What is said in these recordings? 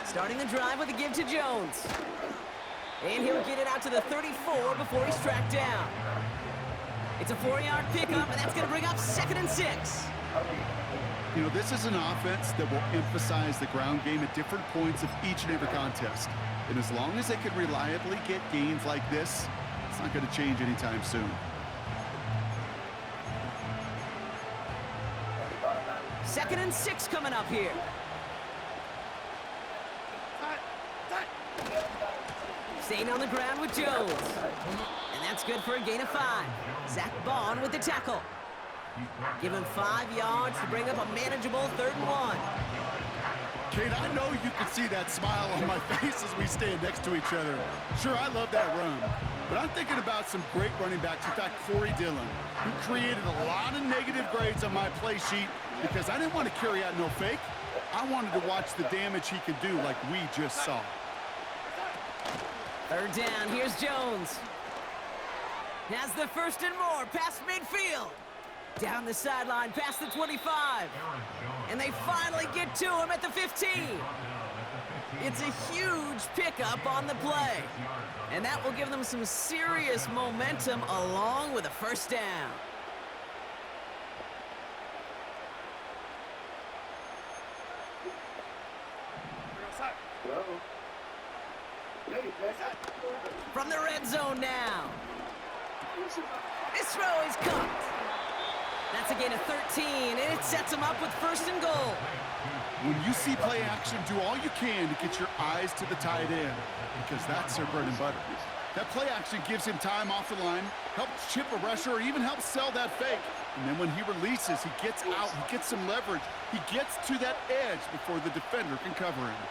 Starting the drive with a give to Jones. And he'll get it out to the 34 before he's tracked down. It's a 4-yard pickup, and that's going to bring up 2nd and 6. You know, this is an offense that will emphasize the ground game at different points of each and every contest. And as long as they can reliably get gains like this, it's not going to change anytime soon. 2nd and 6 coming up here. Staying on the ground with Jones. And that's good for a gain of 5. Zach Bond with the tackle. Give him 5 yards to bring up a manageable 3rd and 1. Kate, I know you can see that smile on my face as we stand next to each other. Sure, I love that run. But I'm thinking about some great running backs. In fact, Corey Dillon, who created a lot of negative grades on my play sheet because I didn't want to carry out no fake. I wanted to watch the damage he could do like we just saw. 3rd down, here's Jones. Has the 1st and more, past midfield. Down the sideline, past the 25. And they finally get to him at the 15. It's a huge pickup on the play. And that will give them some serious momentum along with a 1st down. From the red zone now. This throw is caught. That's a gain of 13, and it sets him up with 1st and goal. When you see play action, do all you can to get your eyes to the tight end, because that's their bread and butter. That play action gives him time off the line, helps chip a rusher, or even helps sell that fake. And then when he releases, he gets out, he gets some leverage. He gets to that edge before the defender can cover him.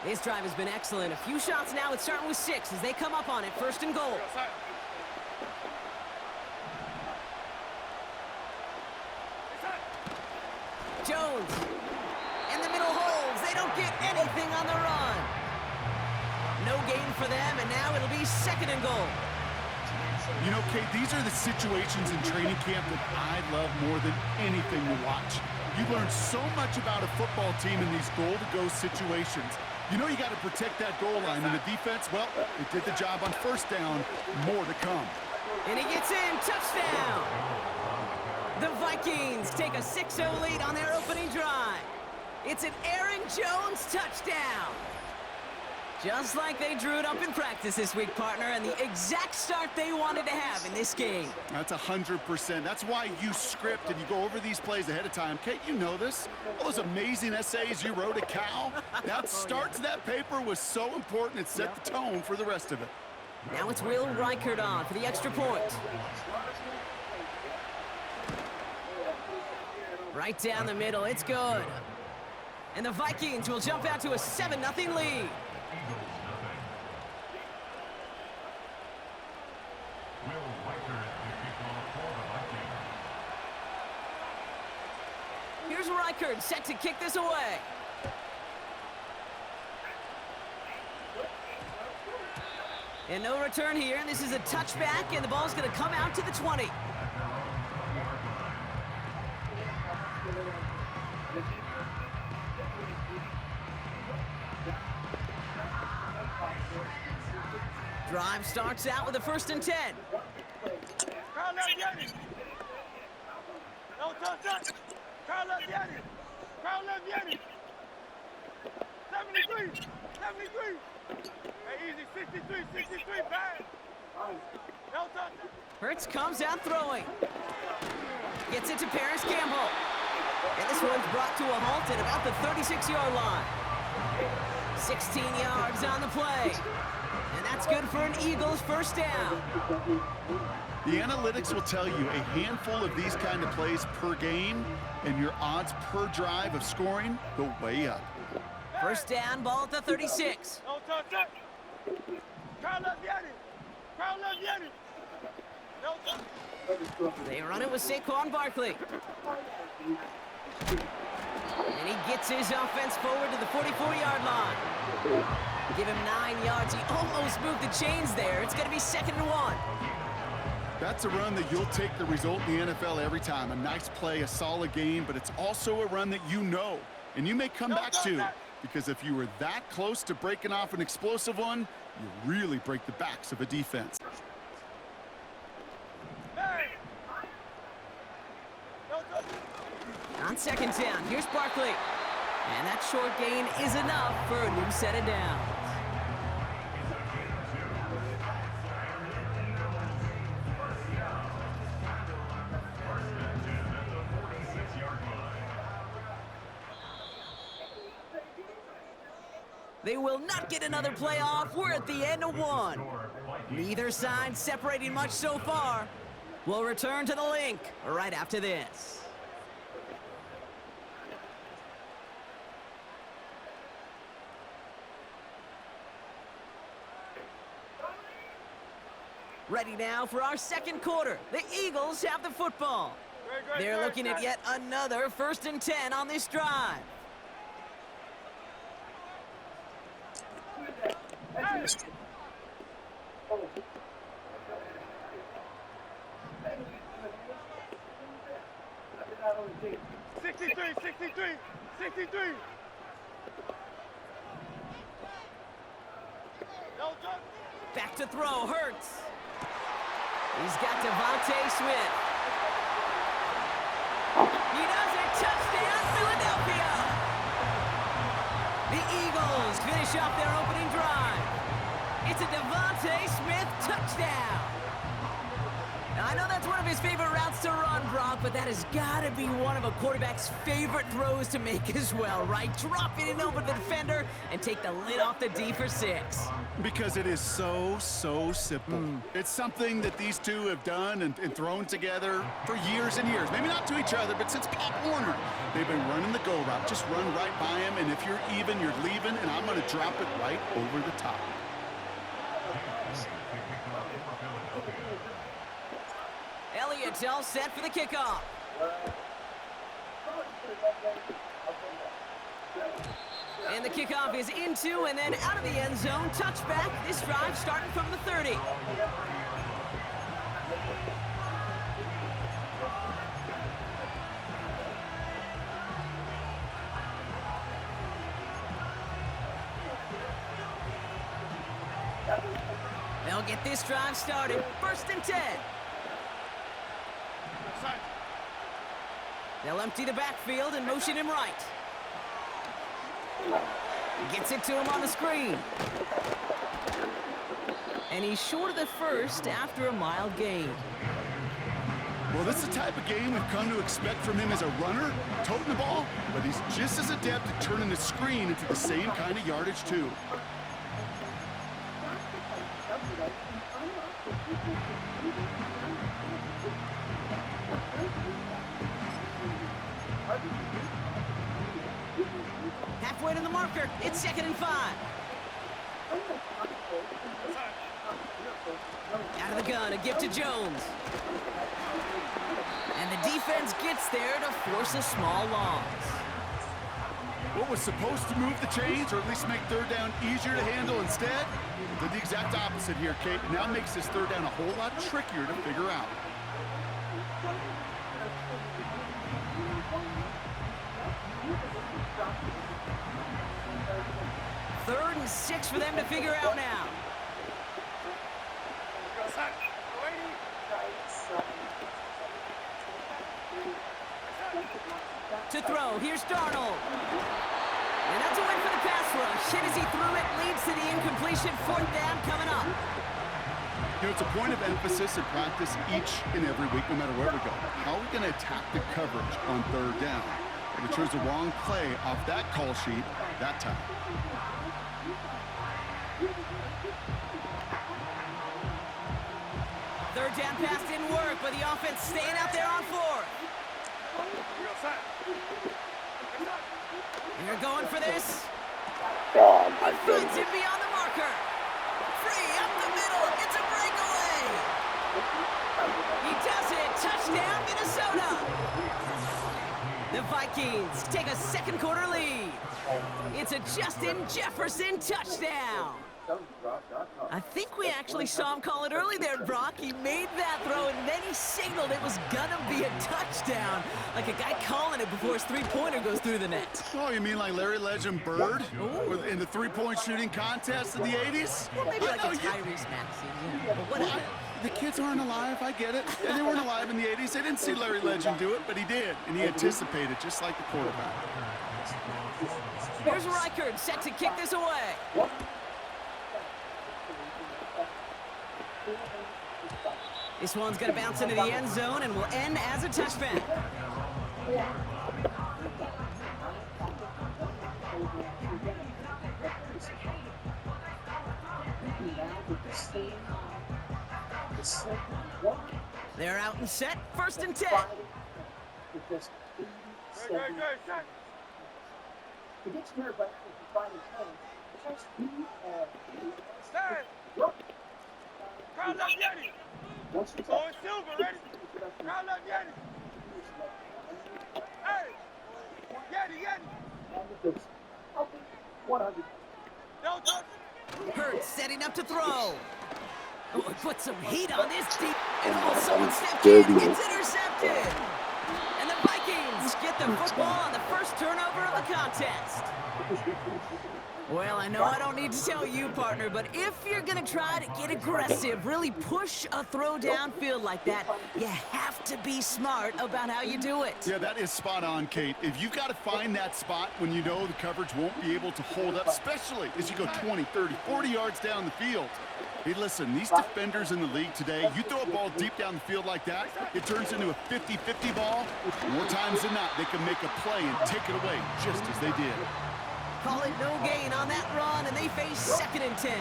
This drive has been excellent. A few shots now. It's starting with 6 as they come up on it. 1st and goal. Jones. In the middle holes. They don't get anything on the run. No gain for them, and now it'll be 2nd and goal. You know, Kate, these are the situations in training camp that I love more than anything to watch. You learn so much about a football team in these goal-to-go situations. You know you got to protect that goal line, and the defense, well, they did the job on 1st down. More to come. And he gets in. Touchdown! The Vikings take a 6-0 lead on their opening drive. It's an Aaron Jones touchdown. Just like they drew it up in practice this week, partner, and the exact start they wanted to have in this game. That's 100%. That's why you script and you go over these plays ahead of time. Kate, you know this. All those amazing essays you wrote at Cal. That start to that paper was so important. It set the tone for the rest of it. Now it's Will Reichert on for the extra point. Right down the middle. It's good. And the Vikings will jump out to a 7-0 lead. Here's Reichert set to kick this away. And no return here, and this is a touchback, and the ball's going to come out to the 20. Drive starts out with a 1st and 10. Carl Leviani. 73. Hey, easy. 63, bang. No touch. Hurts comes out throwing. Gets it to Paris Campbell. And this one's brought to a halt at about the 36-yard line. 16 yards on the play. And that's good for an Eagles 1st down. The analytics will tell you a handful of these kind of plays per game, and your odds per drive of scoring go way up. 1st down, ball at the 36. No touch. Carl Leviani. No touch. They run it with Saquon Barkley. And he gets his offense forward to the 44-yard line. Give him 9 yards. He almost moved the chains there. It's going to be 2nd and 1. That's a run that you'll take the result in the NFL every time. A nice play, a solid game, but it's also a run that you know, and you may come back to, because if you were that close to breaking off an explosive one, you really break the backs of a defense. On 2nd down, here's Barkley. And that short gain is enough for a new set of downs. They will not get another play off. We're at the end of 1. Neither side separating much so far. We'll return to the link right after this. Ready now for our 2nd quarter. The Eagles have the football. They're looking at yet another 1st and 10 on this drive. Hey. 63. Back to throw, Hurts. He's got Devontae Smith. He does it, touchdown, Philadelphia! The Eagles finish off their opening drive. It's a Devontae Smith touchdown. Now, I know that's one of his favorite routes to run, Brock, but that has got to be one of a quarterback's favorite throws to make as well, right? Drop it in over the defender and take the lid off the D for 6. Because it is so simple. It's something that these two have done and thrown together for years and years. Maybe not to each other, but since Pop Warner. They've been running the go route. Just run right by him, and if you're even, you're leaving, and I'm going to drop it right over the top. Elliott's all set for the kickoff. And the kickoff is into and then out of the end zone. Touchback. This drive starting from the 30. They'll get this drive started. 1st and 10. They'll empty the backfield and motion him right. Gets it to him on the screen. And he's short of the first after a mild gain. Well, this is the type of game we've come to expect from him as a runner, toting the ball, but he's just as adept at turning the screen into the same kind of yardage, too. Halfway to the marker. It's 2nd and 5. Out of the gun, a give to Jones. And the defense gets there to force a small loss. What was supposed to move the chains, or at least make 3rd down easier to handle instead, did the exact opposite here, Kate. Now makes this 3rd down a whole lot trickier to figure out. Third and 6 for them to figure out now. To throw, here's Darnold. And that's a win for the pass rush. Hit as he threw it, leads to the incompletion. 4th down coming up. You know, it's a point of emphasis in practice each and every week, no matter where we go. How are we going to attack the coverage on 3rd down? We chose the wrong play off that call sheet that time. Third down pass didn't work, but the offense staying out there on 4th. They're going for this. He finds him beyond the marker. Free up the middle. It's a breakaway. He does it. Touchdown, Minnesota. The Vikings take a second quarter lead. It's a Justin Jefferson touchdown. I think we actually saw him call it early there, Brock. He made that throw, and then he signaled it was gonna be a touchdown. Like a guy calling it before his three-pointer goes through the net. Oh, you mean like Larry Legend Bird in the three-point shooting contest in the 80s? Well, maybe like a Tyrese Maxey, yeah. But whatever. The kids aren't alive, I get it. And they weren't alive in the 80s. They didn't see Larry Legend do it, but he did. And he anticipated, just like the quarterback. Here's Reichard set to kick this away. This one's going to bounce into the end zone and will end as a touchback. They're out and set, 1st and 10. Good, shot. Stand. Crowd left Yeti. Oh, it's Silver, ready? Crowd left Yeti. Hey! Yeti. 100. Don't touch it. Hurts setting up to throw. Oh, put some heat on this deep. And oh, someone stepped in. It's intercepted. And the Vikings get the football on the first turnover of the contest. Well, I know I don't need to tell you, partner, but if you're going to try to get aggressive, really push a throw downfield like that, you have to be smart about how you do it. Yeah, that is spot on, Kate. If you've got to find that spot when you know the coverage won't be able to hold up, especially as you go 20, 30, 40 yards down the field. Hey, listen, these defenders in the league today, you throw a ball deep down the field like that, it turns into a 50-50 ball. More times than not, they can make a play and take it away, just as they did. Call it no gain on that run, and they face 2nd and 10.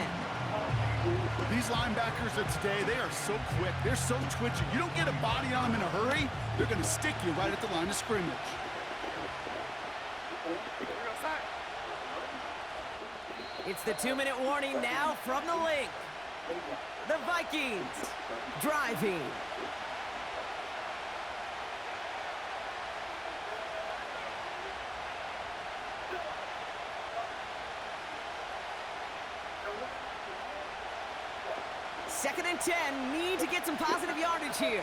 These linebackers of today, they are so quick. They're so twitchy. You don't get a body on them in a hurry, they're going to stick you right at the line of scrimmage. It's the 2-minute warning now from the link. The Vikings driving. Second and 10, need to get some positive yardage here.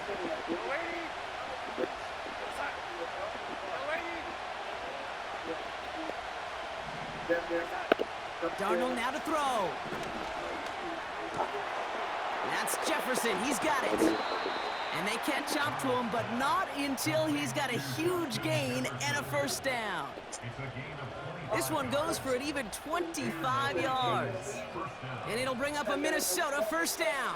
Darnold now to throw. That's Jefferson, he's got it. And they catch up to him, but not until he's got a huge gain and a first down. This one goes for an even 25 yards. And it'll bring up a Minnesota first down.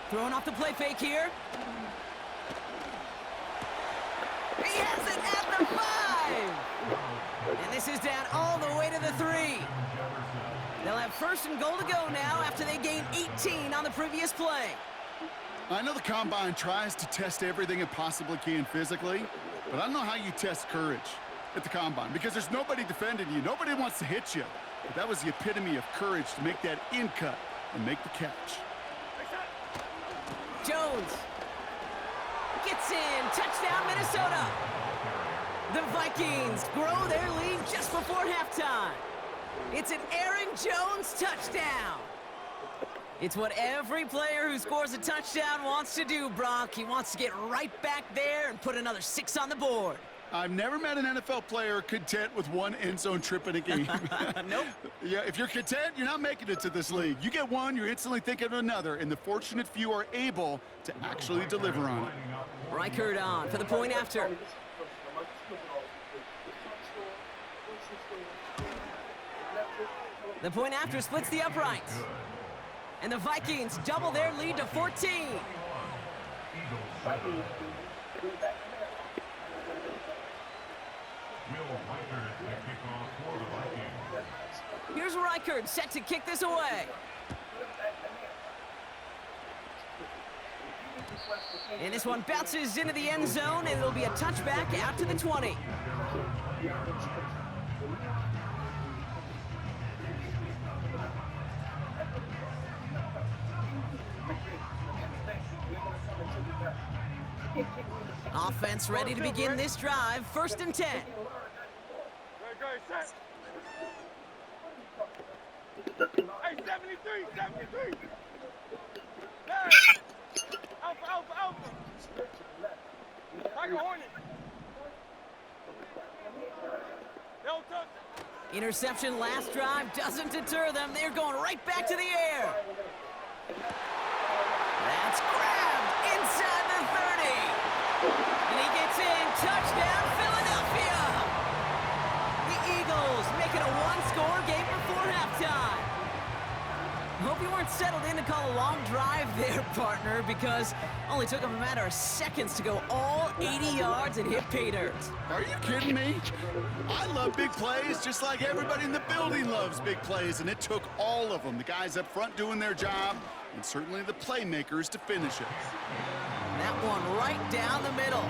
Throwing off the play fake here. He has it at the 5. And this is down all the way to the 3. They'll have 1st and goal to go now after they gained 18 on the previous play. I know the Combine tries to test everything it possibly can physically, but I don't know how you test courage at the Combine because there's nobody defending you. Nobody wants to hit you. But that was the epitome of courage to make that in cut and make the catch. Jones gets in. Touchdown, Minnesota. The Vikings grow their lead just before halftime. It's an Aaron Jones touchdown. It's what every player who scores a touchdown wants to do, Brock. He wants to get right back there and put another 6 on the board. I've never met an NFL player content with one end zone trip in a game. Nope. Yeah, if you're content, you're not making it to this league. You get one, you're instantly thinking of another, and the fortunate few are able to actually deliver on it. Reichard on for the point after. The point after splits the uprights. And the Vikings double their lead to 14. Here's Reichard set to kick this away. And this one bounces into the end zone, and it'll be a touchback out to the 20. Offense ready to begin this drive. 1st and 10. Go, set. Hey, 73, 73. Left. Alpha, alpha, alpha. Like a hornet. No touch. Interception last drive doesn't deter them. They're going right back to the air. That's grabbed inside the 30. And he gets in. Touchdown, Philadelphia. The Eagles make it a one-score game before halftime. Hope you weren't settled in to call a long drive there, partner, because only took them a matter of seconds to go all 80 yards and hit pay dirt. Are you kidding me? I love big plays just like everybody in the building loves big plays, and it took all of them. The guys up front doing their job, and certainly the playmakers to finish it. That one right down the middle.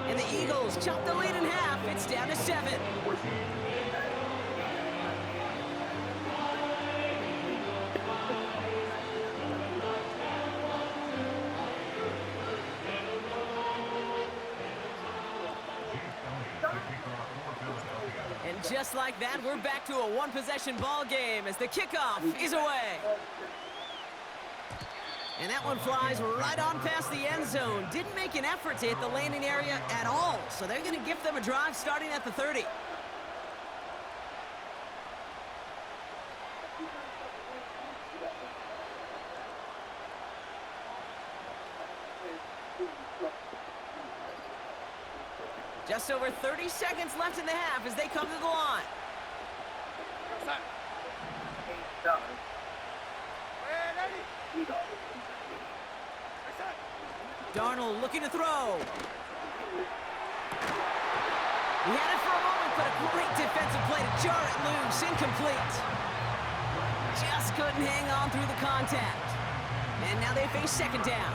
And the Eagles chop the lead in half. It's down to 7. And just like that, we're back to a one-possession ball game as the kickoff is away. And that one flies right on past the end zone. Didn't make an effort to hit the landing area at all, so they're going to give them a drive starting at the 30. Just over 30 seconds left in the half as they come to the line. Darnold looking to throw. He had it for a moment, but a great defensive play to jar it loose. Incomplete. Just couldn't hang on through the contact. And now they face 2nd down.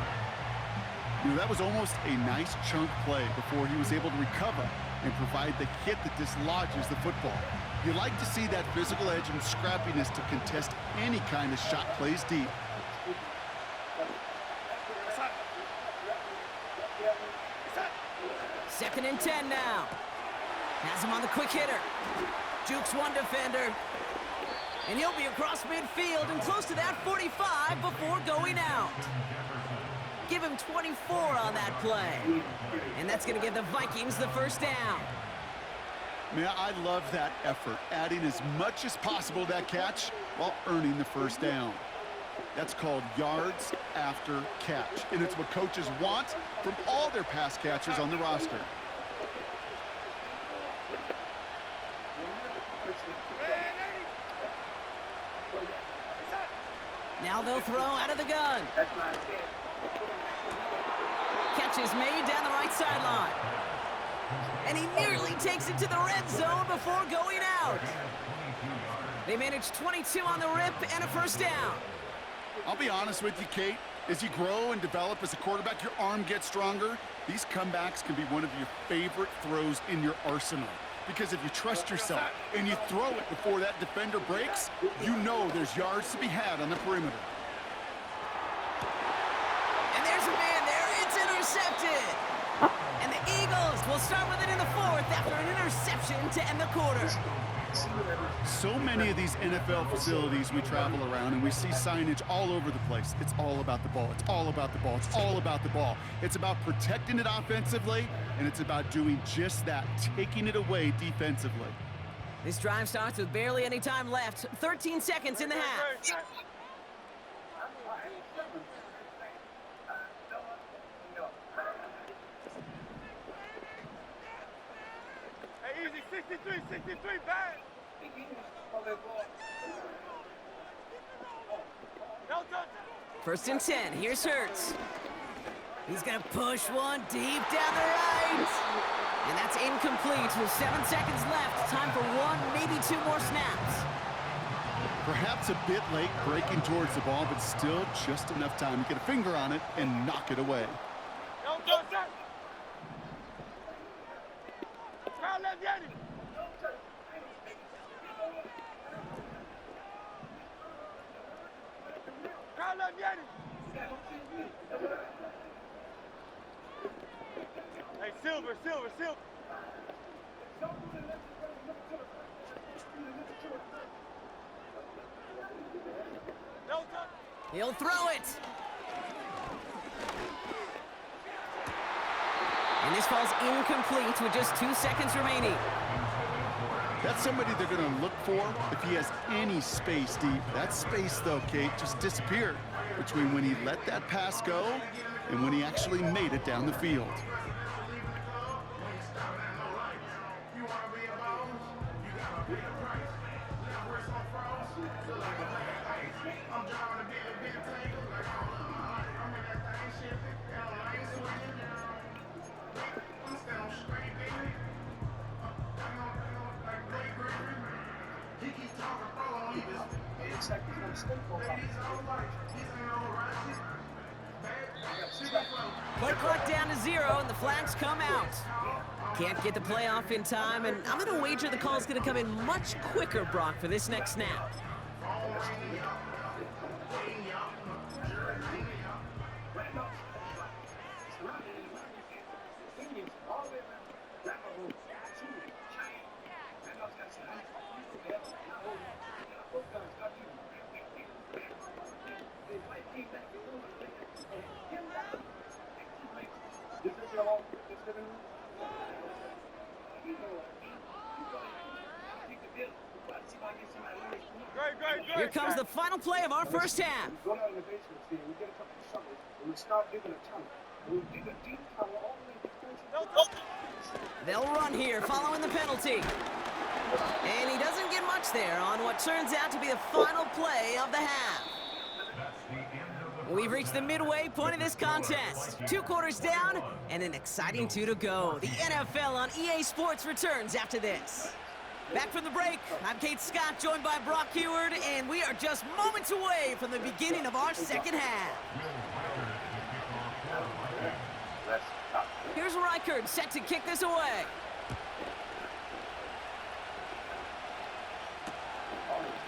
You know, that was almost a nice chunk play before he was able to recover and provide the hit that dislodges the football. You like to see that physical edge and scrappiness to contest any kind of shot plays deep. Second and 10 now. Has him on the quick hitter. Jukes one defender. And he'll be across midfield and close to that 45 before going out. Give him 24 on that play. And that's going to give the Vikings the 1st down. Man, I love that effort, adding as much as possible to that catch while earning the 1st down. That's called yards after catch, and it's what coaches want from all their pass catchers on the roster. Now they'll throw out of the gun. Catch is made down the right sideline. And he nearly takes it to the red zone before going out. They managed 22 on the rip and a 1st down. I'll be honest with you, Kate. As you grow and develop as a quarterback, your arm gets stronger. These comebacks can be one of your favorite throws in your arsenal. Because if you trust yourself and you throw it before that defender breaks, you know there's yards to be had on the perimeter. And there's a man there. It's intercepted. And the Eagles will start with it in the 4th after an interception to end the quarter. So many of these NFL facilities we travel around and we see signage all over the place. It's all about the ball. It's all about the ball. It's all about the ball. It's about protecting it offensively, and it's about doing just that, taking it away defensively. This drive starts with barely any time left. 13 seconds in the half. Hey, easy, 63, 63, bang. No touch. 1st and 10. Here's Hurts. He's going to push one deep down the right. And that's incomplete with 7 seconds left. Time for 1, maybe 2 more snaps. Perhaps a bit late breaking towards the ball, but still just enough time to get a finger on it and knock it away. No touch. Crowd left, Yanni. done yet. Hey, Silver. No touch. He'll throw it. And this falls incomplete with just 2 seconds remaining. That's somebody they're going to look for if he has any space deep. That space, though, Kate, just disappeared between when he let that pass go and when he actually made it down the field. Play clock down to 0, and the flags come out. Can't get the play off in time, and I'm going to wager the call's going to come in much quicker, Brock, for this next snap. Here comes the final play of our first half. Go down in the basement, see, we get a couple of shovels, and we start digging a tunnel. We dig a deep tunnel all the way to the fence. They'll run here following the penalty. And he doesn't get much there on what turns out to be the final play of the half. We've reached the midway point of this contest. 2 quarters down and an exciting 2 to go. The NFL on EA Sports returns after this. Back from the break, I'm Kate Scott, joined by Brock Heward, and we are just moments away from the beginning of our second half. Here's Reichard set to kick this away.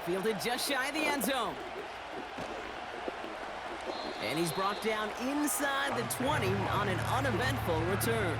Fielded just shy of the end zone. And he's brought down inside the 20 on an uneventful return.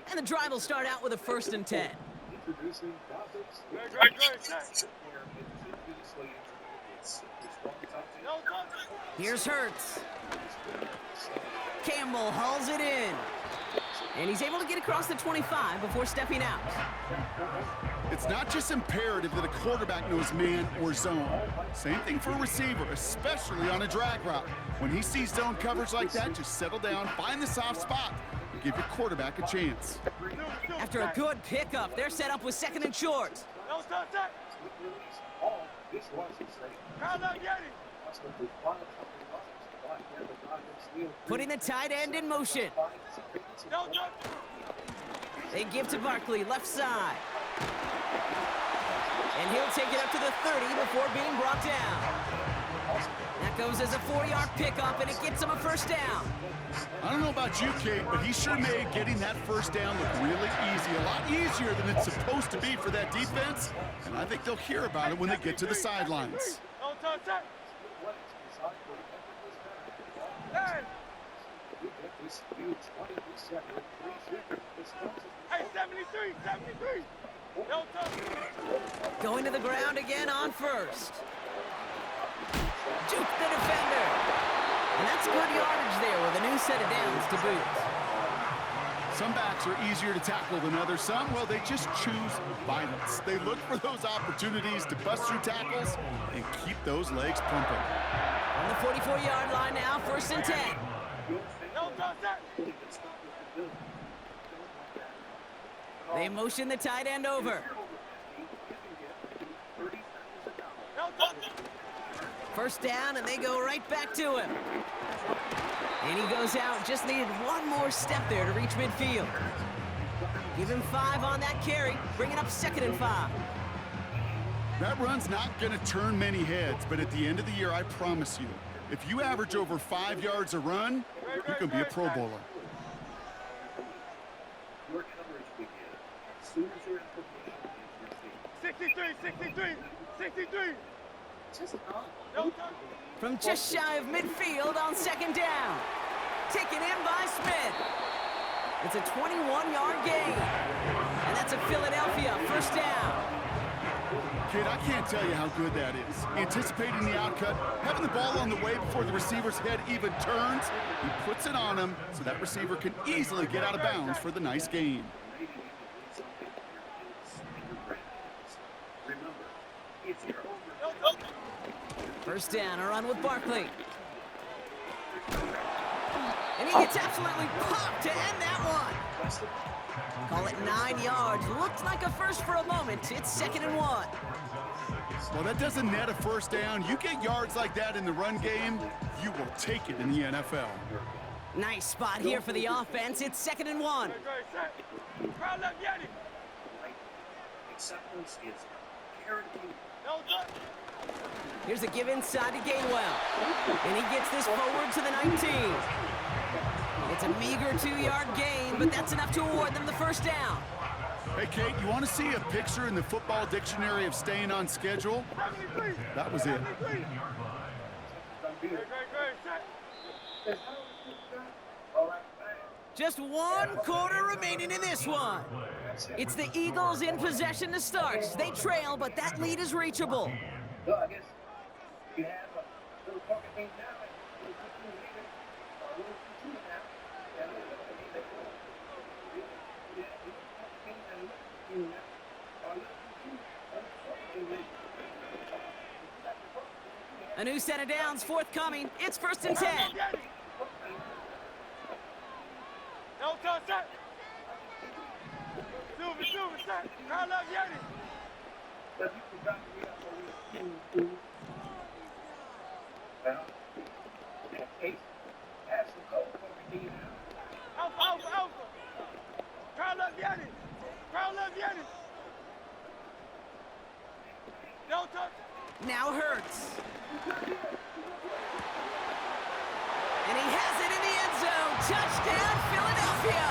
And the drive will start out with a 1st and 10. Here's Hurts. Campbell hauls it in. And he's able to get across the 25 before stepping out. It's not just imperative that a quarterback knows man or zone. Same thing for a receiver, especially on a drag route. When he sees zone coverage like that, just settle down, find the soft spot, and give your quarterback a chance. After a good pickup, they're set up with 2nd and short. Putting the tight end in motion. They give to Barkley, left side. And he'll take it up to the 30 before being brought down. That goes as a 4-yard pickup, and it gets him a 1st down. I don't know about you, Kate, but he sure made getting that 1st down look really easy. A lot easier than it's supposed to be for that defense. And I think they'll hear about it when they get to the sidelines. Hey, 73. Going to the ground again on 1st. Juke the defender. And that's good yardage there with a new set of downs to boot. Some backs are easier to tackle than others. Some, well, they just choose violence. They look for those opportunities to bust through tackles and keep those legs pumping. On the 44-yard line now, 1st and 10. They motion the tight end over. First down, and they go right back to him. And he goes out. Just needed one more step there to reach midfield. Give him 5 on that carry, bringing up 2nd and 5. That run's not going to turn many heads, but at the end of the year, I promise you, if you average over 5 yards a run, you can be a Pro Bowler. Your coverage begins as soon as you're in position. 63, 63, 63. Just not. No touch. From just shy of midfield on 2nd down. Taken in by Smith. It's a 21-yard gain. And that's a Philadelphia 1st down. Kid, I can't tell you how good that is. Anticipating the outcut, having the ball on the way before the receiver's head even turns, he puts it on him so that receiver can easily get out of bounds for the nice gain. First down, a run with Barkley. And he gets absolutely popped to end that one. Call it 9 yards. Looked like a first for a moment. It's 2nd and 1. Well, that doesn't net a first down. You get yards like that in the run game, you will take it in the NFL. Nice spot here for the offense. It's 2nd and 1. Crowd left, Yanni. Acceptance is guaranteed. No touch. Here's a give inside to Gainwell. And he gets this forward to the 19. It's a meager 2-yard gain, but that's enough to award them the first down. Hey, Kate, you want to see a picture in the football dictionary of staying on schedule? 73. That was it. 73. Great, set. Just 1 quarter remaining in this one. It's the Eagles in possession to start. They trail, but that lead is reachable. Well, I guess you have a little pocket thing now, and a little 15 later, or a little 15 now, and a little 15 later. Yeah, a little pocket thing and a little 15 now, or a little 15, or a little 15 later. A new set of downs forthcoming. It's 1st and 10. No touch, set. Silver, set. Crowd left, Yanni. But you forgot to read out what we do. Well, in that case, have some cover for me, Dean. Alpha. Crowd left, Yanni. Crowd left, Yanni. No touch. Now Hurts. And he has it in the end zone. Touchdown, Philadelphia.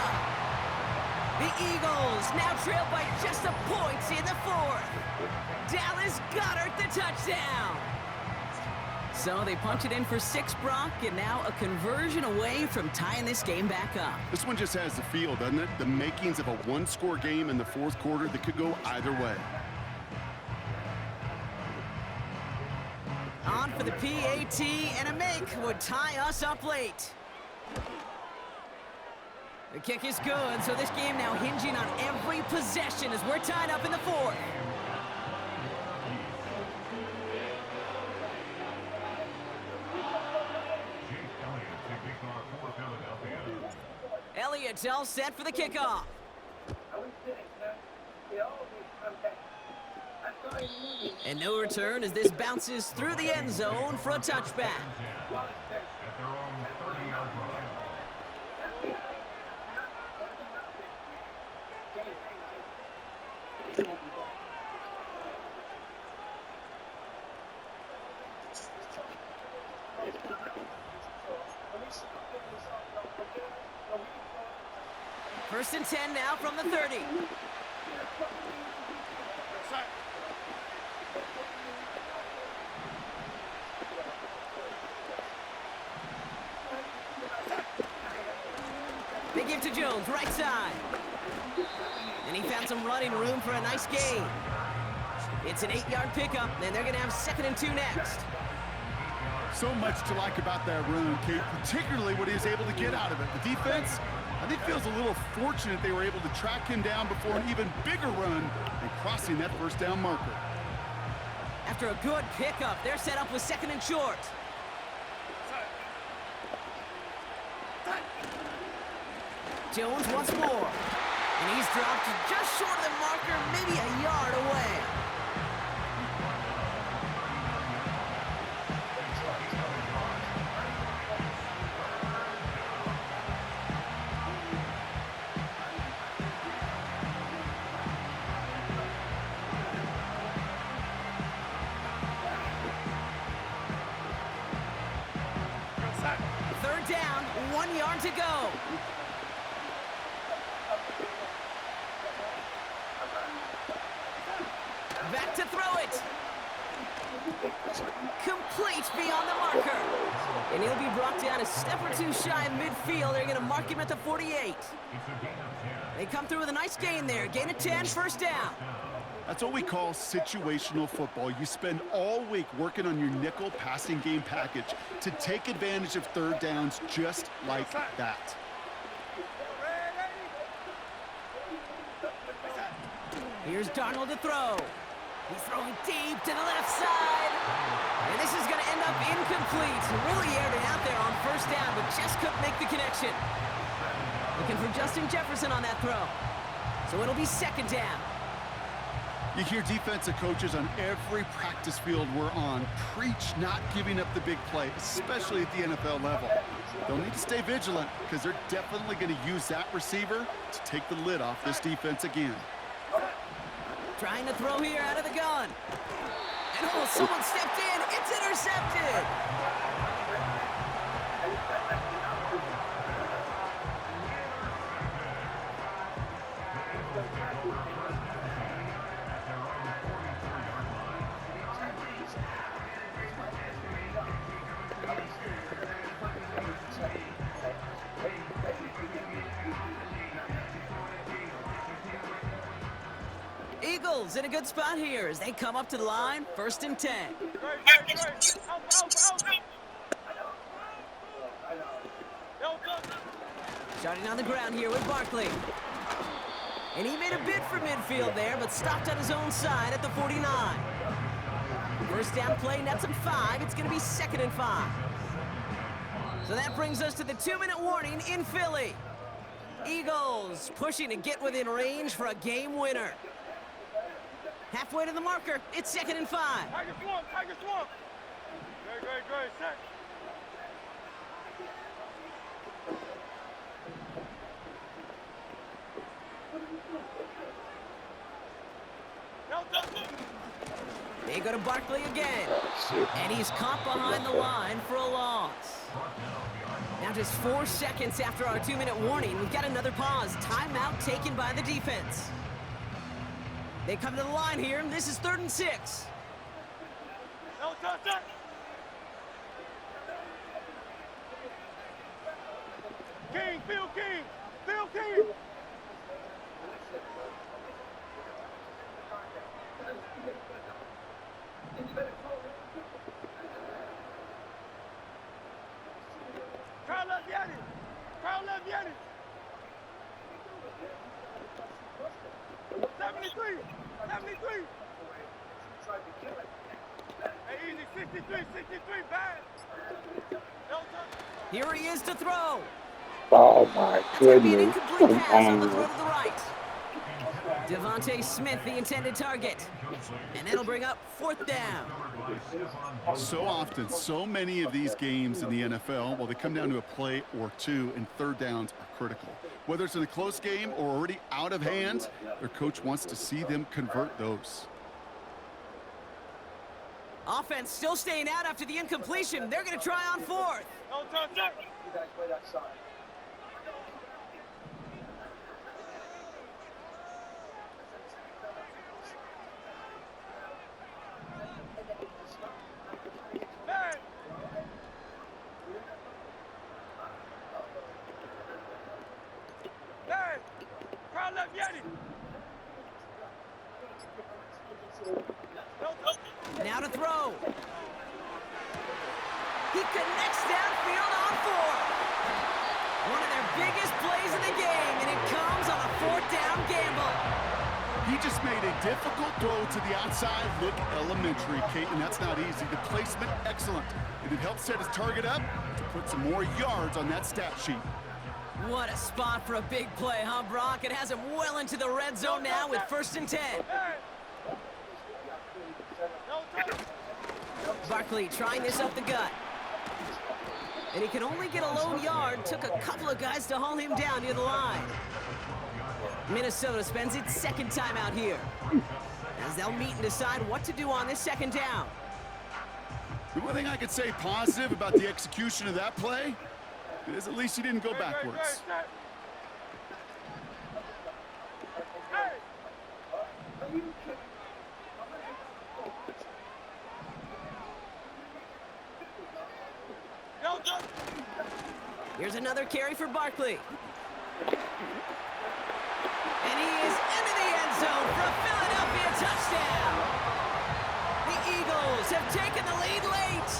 The Eagles now trail by just a point in the 4th. Dallas Goedert the touchdown. So they punch it in for 6, Brock, and now a conversion away from tying this game back up. This one just has the feel, doesn't it? The makings of a 1-score game in the 4th quarter that could go either way. On for the PAT, and a make would tie us up late. The kick is good, so this game now hinging on every possession as we're tied up in the 4th. Elliott's all set for the kickoff. And no return as this bounces through the end zone for a touchback. First and 10 now from the 30. They give to Jones, right side. And he found some running room for a nice gain. It's an 8-yard pickup, and they're going to have 2nd and 2 next. So much to like about that run, Kate, particularly what he was able to get out of it. The defense, I think, feels a little fortunate they were able to track him down before an even bigger run and crossing that first down marker. After a good pickup, they're set up with 2nd and short. Jones once more. And he's dropped just short of the marker, maybe a yard away. 1 yard to go. Back to throw it. Complete beyond the marker. And he'll be brought down a step or two shy of midfield. They're going to mark him at the 48. They come through with a nice gain there. Gain of 10, first down. That's what we call situational football. You spend all week working on your nickel passing game package to take advantage of third downs just like that. Here's Darnold to throw. He's throwing deep to the left side. And this is going to end up incomplete. Really aired it out there on first down, but just couldn't make the connection. Looking for Justin Jefferson on that throw. So it'll be second down. You hear defensive coaches on every practice field we're on preach not giving up the big play, especially at the NFL level. They'll need to stay vigilant because they're definitely going to use that receiver to take the lid off this defense again. Trying to throw here out of the gun. And oh, someone stepped in. It's intercepted. Eagles in a good spot here as they come up to the line, 1st and 10. Starting on the ground here with Barkley. And he made a bid for midfield there, but stopped on his own side at the 49. First down play, nets him 5. It's going to be 2nd and 5. So that brings us to the 2-minute warning in Philly. Eagles pushing to get within range for a game winner. Halfway to the marker, it's 2nd and 5. Tiger swamp, Tiger swamp. Great, set. They go to Barkley again. And he's caught behind the line for a loss. Now just 4 seconds after our 2-minute warning, we've got another pause. Timeout taken by the defense. They come to the line here, and this is 3rd and 6. No touch. King, Phil King. Crowd left Yanni. 73. Hey, easy, 63, bad. No touch. Here he is to throw. Oh my goodness. Incomplete pass on the throw to the right. Devontae Smith, the intended target. And it'll bring up 4th down. So often, so many of these games in the NFL, well, they come down to a play or two, and third downs are critical. Whether it's in a close game or already out of hand, their coach wants to see them convert those. Offense still staying out after the incompletion. They're going to try on 4th. No touch. Crowd left Yanni. Now to throw. He connects downfield on 4. One of their biggest plays in the game, and it comes on a 4th down gamble. He just made a difficult throw to the outside. Look elementary, Kate, and that's not easy. The placement, excellent. And it helped set his target up to put some more yards on that stat sheet. What a spot for a big play, huh, Brock? It has him well into the red zone now with 1st and 10. Barkley trying this up the gut. And he can only get a lone yard. Took a couple of guys to haul him down near the line. Minnesota spends its 2nd time out here, as they'll meet and decide what to do on this 2nd down. The one thing I could say positive about the execution of that play, Because at least he didn't go backwards. Here's another carry for Barkley. And he is into the end zone for a Philadelphia touchdown. The Eagles have taken the lead late.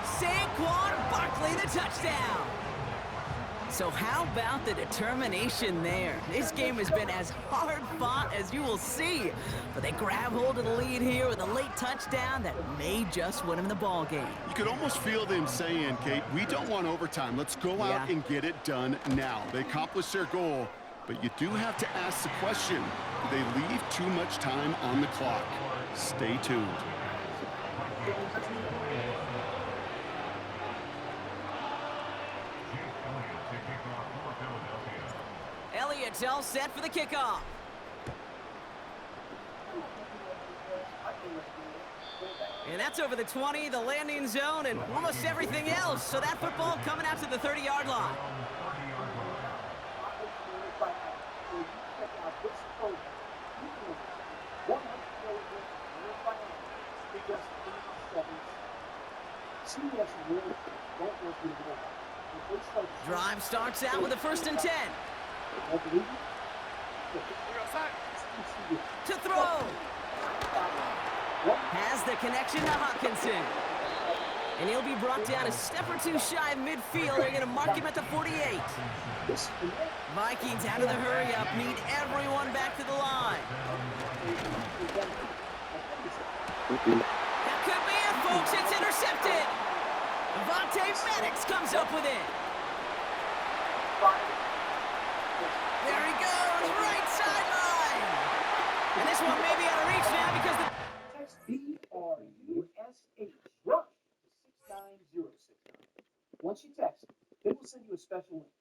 Saquon Barkley, the touchdown. So how about the determination there? This game has been as hard fought as you will see. But they grab hold of the lead here with a late touchdown that may just win them the ball game. You could almost feel them saying, Kate, we don't want overtime. Let's go out and get it done now. They accomplished their goal, but you do have to ask the question, do they leave too much time on the clock? Stay tuned. Elliott's all set for the kickoff. And that's over the 20, the landing zone, and almost everything else. So that football coming out to the 30-yard line. Drive starts out with a 1st and 10. To throw. Has the connection to Hawkinson. And he'll be brought down a step or two shy of midfield. They're going to mark him at the 48. Vikings out of the hurry-up need everyone back to the line. That could be it, folks. It's intercepted. Devontae Maddox comes up with it. There he goes, right sideline. And this one may be out of reach now because the... Text BRUSH, RUSH, to 69069. Once you text, they will send you a special link.